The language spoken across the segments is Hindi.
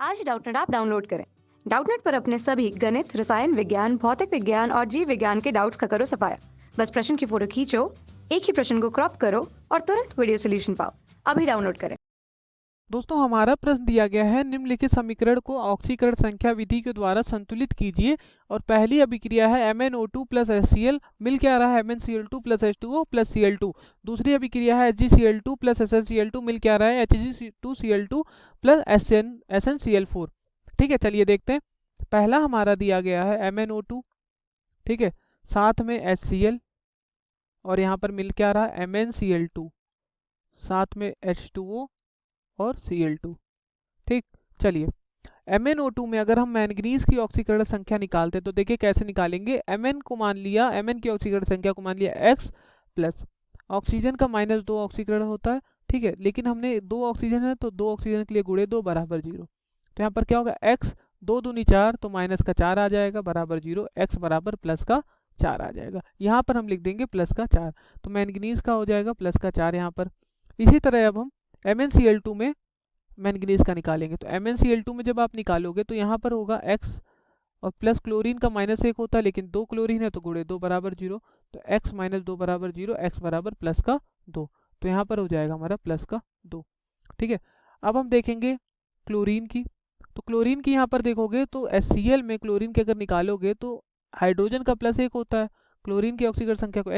आज डाउटनेट ऐप डाउनलोड करें। डाउटनेट पर अपने सभी गणित, रसायन विज्ञान, भौतिक विज्ञान और जीव विज्ञान के डाउट्स का करो सफाया। बस प्रश्न की फोटो खींचो, एक ही प्रश्न को क्रॉप करो और तुरंत वीडियो सोल्यूशन पाओ। अभी डाउनलोड करें। दोस्तों, हमारा प्रश्न दिया गया है निम्नलिखित समीकरण को ऑक्सीकरण संख्या विधि के द्वारा संतुलित कीजिए। और पहली अभिक्रिया है MnO2 प्लस HCl, मिल क्या रहा है MnCl2 plus H2O plus Cl2। दूसरी अभिक्रिया है HgCl2 प्लस SnCl2, मिल क्या रहा है Hg2Cl2 प्लस SnCl4। ठीक है, चलिए देखते हैं। पहला हमारा दिया गया है MnO2, ठीक है, साथ में HCl, और यहाँ पर मिल क्या रहा है MnCl2, साथ में H2O और Cl2। ठीक, चलिए MnO2 में अगर हम मैंगनीज की ऑक्सीकरण संख्या निकालते हैं तो देखिए कैसे निकालेंगे। Mn को मान लिया, Mn की ऑक्सीकरण संख्या को मान लिया x प्लस ऑक्सीजन का -2 ऑक्सीकरण होता है, ठीक है, लेकिन हमने 2 ऑक्सीजन है तो 2 ऑक्सीजन के लिए गुणे 2 बराबर 0। तो यहाँ पर क्या होगा x 2 दूनी 4, तो माइनस का 4 आ जाएगा बराबर 0, x बराबर प्लस का 4 आ जाएगा। यहाँ पर हम लिख देंगे प्लस का 4, तो मैंगनीज का हो जाएगा प्लस का 4 यहाँ पर। इसी तरह अब हम MnCl2 में मैंगनीज का निकालेंगे। तो MnCl2 में जब आप निकालोगे तो यहाँ पर होगा x और प्लस क्लोरीन का -1 होता है, लेकिन 2 क्लोरीन है तो गुणे 2 बराबर 0, तो x - 2 बराबर 0, x बराबर प्लस का 2, तो यहाँ पर हो जाएगा हमारा प्लस का 2। ठीक है, अब हम देखेंगे क्लोरीन की। तो क्लोरीन की यहाँ पर देखोगे तो HCl में क्लोरीन के अगर निकालोगे तो हाइड्रोजन का +1 होता है, क्लोरीन की ऑक्सीकरण संख्या को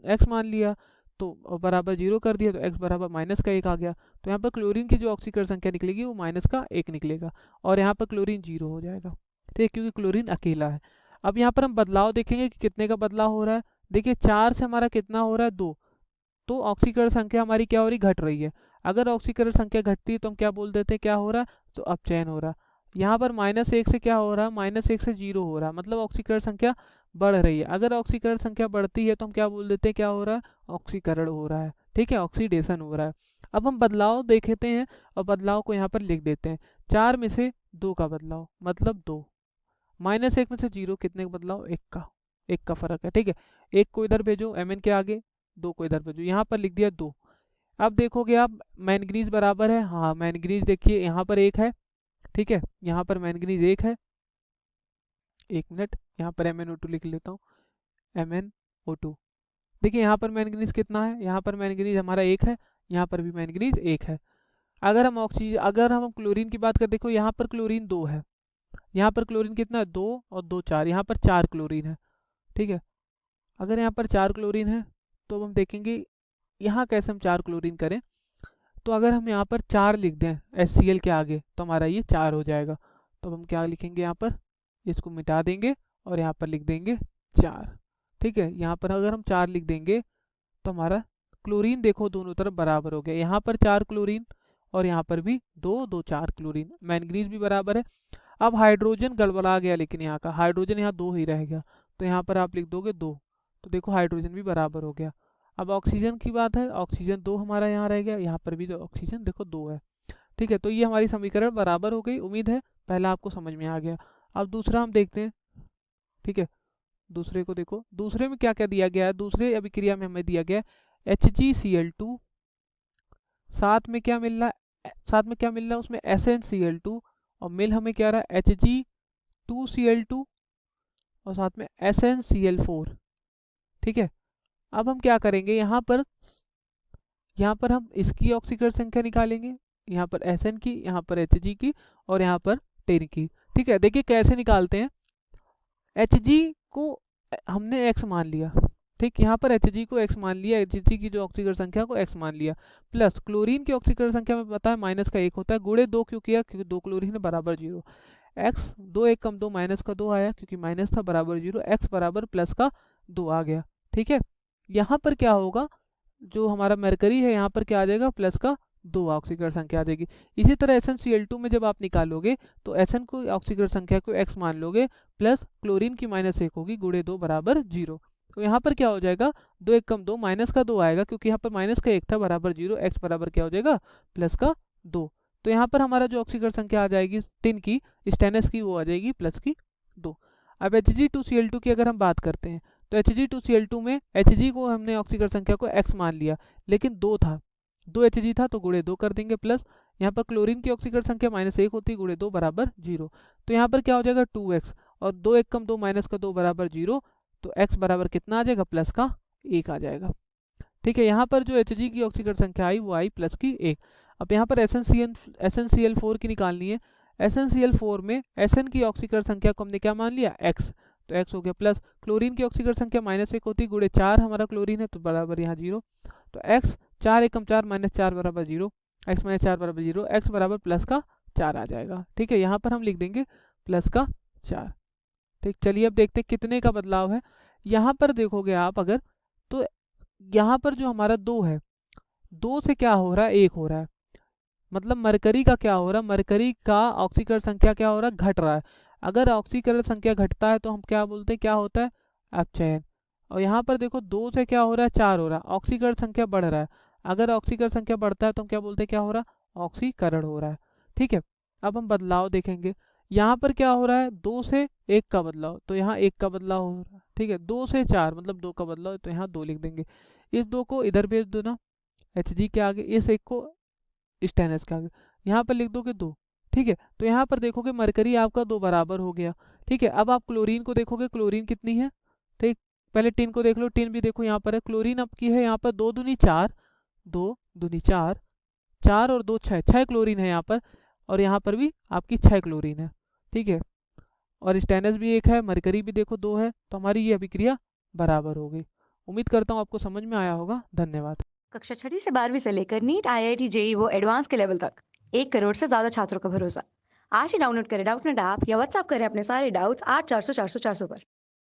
x मान लिया तो बराबर 0 कर दिया, तो x बराबर -1 आ गया। तो यहाँ पर क्लोरीन की जो ऑक्सीकरण संख्या निकलेगी वो -1 निकलेगा, और यहाँ पर क्लोरीन 0 हो जाएगा, ठीक है, क्योंकि क्लोरीन अकेला है। अब यहाँ पर हम बदलाव देखेंगे कि कितने का बदलाव हो रहा है। देखिए 4 से हमारा कितना हो रहा है 2, तो ऑक्सीकरण संख्या हमारी क्या हो रही, घट रही है। अगर ऑक्सीकरण संख्या घटती है तो हम क्या बोल देते हैं, क्या हो रहा है, तो अपचयन हो रहा है। यहाँ पर -1 से क्या हो रहा है, -1 से 0 हो रहा है, मतलब ऑक्सीकरण संख्या बढ़ रही है। अगर ऑक्सीकरण संख्या बढ़ती है तो हम क्या बोल देते हैं, क्या हो रहा है, ऑक्सीकरण हो रहा है, ठीक है, ऑक्सीडेशन हो रहा है। अब हम बदलाव देखते हैं और बदलाव को यहाँ पर लिख देते हैं। 4 में से 2 का बदलाव मतलब 2, -1 में से 0 कितने का बदलाव, 1 का फर्क है, ठीक है। 1 को इधर भेजो Mn के आगे, 2 को इधर भेजो, यहाँ पर लिख दिया 2। अब देखोगे आप मैंगनीज बराबर है, हाँ मैंगनीज देखिए यहाँ पर 1 है, ठीक है, यहाँ पर मैंगनीज 1 है। 1 मिनट, यहाँ पर MnO2 लिख लेता हूँ, MnO2। देखिए यहाँ पर मैंगनीज कितना है, यहाँ पर मैंगनीज हमारा 1 है, यहाँ पर भी मैंगनीज 1 है। अगर हम क्लोरीन की बात करें, देखो यहाँ पर क्लोरीन 2 है, यहाँ पर क्लोरीन कितना है 2 और 2 4, यहाँ पर 4 क्लोरीन है, ठीक है। अगर यहाँ पर 4 क्लोरीन है तो हम देखेंगे यहाँ कैसे हम 4 क्लोरीन करें। तो अगर हम यहाँ पर 4 लिख दें HCl के आगे तो हमारा ये 4 हो जाएगा। तो हम क्या लिखेंगे, यहाँ पर इसको मिटा देंगे और यहाँ पर लिख देंगे 4, ठीक है। यहाँ पर अगर हम 4 लिख देंगे तो हमारा क्लोरीन देखो दोनों तरफ बराबर हो गया, यहाँ पर 4 क्लोरीन और यहाँ पर भी 2 2 4 क्लोरीन, मैंगनीज भी बराबर है। अब हाइड्रोजन गड़बड़ा गया, लेकिन यहाँ का हाइड्रोजन यहाँ 2 ही रह गया, तो यहाँ पर आप लिख दोगे 2, तो देखो हाइड्रोजन भी बराबर हो गया। अब ऑक्सीजन की बात है, ऑक्सीजन 2 हमारा यहाँ रह गया, यहाँ पर भी तो ऑक्सीजन देखो 2 है, ठीक है। तो ये हमारी समीकरण बराबर हो गई। उम्मीद है पहला आपको समझ में आ गया। अब दूसरा हम देखते हैं, ठीक है। दूसरे को देखो, दूसरे में क्या क्या दिया गया है। दूसरे अभिक्रिया में हमें दिया गया HgCl2, साथ में क्या मिल रहा है, उसमें SnCl2, और मिल हमें क्या रहा है Hg2Cl2 और साथ में SnCl4, ठीक है। अब हम क्या करेंगे, यहाँ पर हम इसकी ऑक्सीकरण संख्या निकालेंगे, यहाँ पर Sn की, यहाँ पर Hg की और यहाँ पर 10 की, ठीक है। देखिए कैसे निकालते हैं। Hg को हमने x मान लिया, ठीक, यहाँ पर Hg को x मान लिया, Hg की जो ऑक्सीकरण संख्या को x मान लिया, प्लस क्लोरीन की ऑक्सीकरण संख्या में पता है -1 होता है, गुणे 2 क्यों किया, क्योंकि 2 क्लोरीन है बराबर 0, x 2 1 कम 2 -2 आया, क्योंकि माइनस था बराबर 0, x बराबर प्लस का 2 आ गया, ठीक है। यहाँ पर क्या होगा, जो हमारा मरकरी है यहाँ पर क्या आ जाएगा, प्लस का 2 ऑक्सीकरण संख्या आ जाएगी। इसी तरह SnCl2 में जब आप निकालोगे तो Sn को ऑक्सीकरण संख्या को x मान लोगे, प्लस क्लोरीन की -1 होगी, गुणे 2 बराबर 0। तो यहाँ पर क्या हो जाएगा, 2 1 कम 2 माइनस का 2 आएगा, क्योंकि यहाँ पर -1 था बराबर 0, x बराबर क्या हो जाएगा, प्लस का 2। तो यहाँ पर हमारा जो ऑक्सीकरण संख्या आ जाएगी 10 की, स्टेनस की, वो आ जाएगी प्लस की 2। अब Hg2Cl2 की अगर हम बात करते हैं तो Hg2Cl2 में Hg को हमने ऑक्सीकरण संख्या को x मान लिया, लेकिन 2 था, 2 Hg था तो गुणे 2 कर देंगे, प्लस यहाँ पर क्लोरीन की ऑक्सीकरण संख्या -1 होती है, गुणे 2 बराबर 0। तो यहाँ पर क्या हो जाएगा 2x, और 2 1 कम 2 माइनस का 2 बराबर 0। तो x बराबर कितना आ जाएगा, प्लस का 1 आ जाएगा। ठीक है, यहाँ पर जो Hg की ऑक्सीकरण संख्या आई वो आई प्लस की 1। अब यहाँ पर SnCl4 की निकालनी है। SnCl4 में Sn की ऑक्सीकरण संख्या को हमने क्या मान लिया, x, तो x हो गया प्लस क्लोरीन की ऑक्सीकरण संख्या -1 होती है, गुणे 4 हमारा क्लोरीन है, तो बराबर यहाँ 0। तो x 4 1 4 -4 बराबर 0, x - 4 बराबर 0, x बराबर प्लस का 4 आ जाएगा। ठीक है, यहाँ पर हम लिख देंगे प्लस का 4। ठीक, चलिए अब देखते हैं कितने का बदलाव है। यहाँ पर देखोगे आप अगर, तो यहाँ पर जो हमारा 2 है, 2 से क्या हो रहा है, 1 हो रहा है, मतलब मरकरी का क्या हो रहा है, मरकरी का ऑक्सीकरण संख्या क्या हो रहा है, घट रहा है। अगर ऑक्सीकरण संख्या घटता है तो हम क्या बोलते हैं, क्या होता है, अपचयन। और यहाँ पर देखो 2 से क्या हो रहा है, 4 हो रहा है, ऑक्सीकरण संख्या बढ़ रहा है। अगर ऑक्सीकरण संख्या बढ़ता है तो हम क्या बोलते हैं, क्या हो रहा है, ऑक्सीकरण हो रहा है। ठीक है, अब हम बदलाव देखेंगे। यहाँ पर क्या हो रहा है, 2 से 1 का बदलाव, तो यहाँ 1 का बदलाव हो रहा है। ठीक है, 2 से 4 मतलब 2 का बदलाव, तो यहाँ 2 लिख देंगे। इस 2 को इधर भेज दो ना, Hg के आगे, इस 1 को स्टेनस के आगे, यहाँ पर लिख दोगे 2। ठीक है, तो यहाँ पर देखोगे मरकरी आपका 2 बराबर हो गया। ठीक है, अब आप क्लोरीन को देखोगे, क्लोरीन कितनी है, ठीक, पहले टिन को देख लो, टिन भी देखो यहाँ पर है, क्लोरीन आपकी है यहाँ पर 2 दूनी 4, 2 दूनी 4, 4 और 2 6, 6 क्लोरीन है यहाँ पर, और यहाँ पर भी आपकी 6 क्लोरीन है। ठीक है, और स्टेनस भी 1 है, मरकरी भी देखो 2 है, तो हमारी ये अभिक्रिया बराबर हो गई। उम्मीद करता हूँ आपको समझ में आया होगा। धन्यवाद। कक्षा 6ठी से 12वीं से लेकर नीट, IIT, जेईई वो एडवांस के लेवल तक 1 करोड़ से ज्यादा छात्रों का भरोसा। आज ही डाउनलोड करें डाउटनेट ऐप या व्हाट्सएप करें अपने सारे डाउट्स 8400 400 400 पर।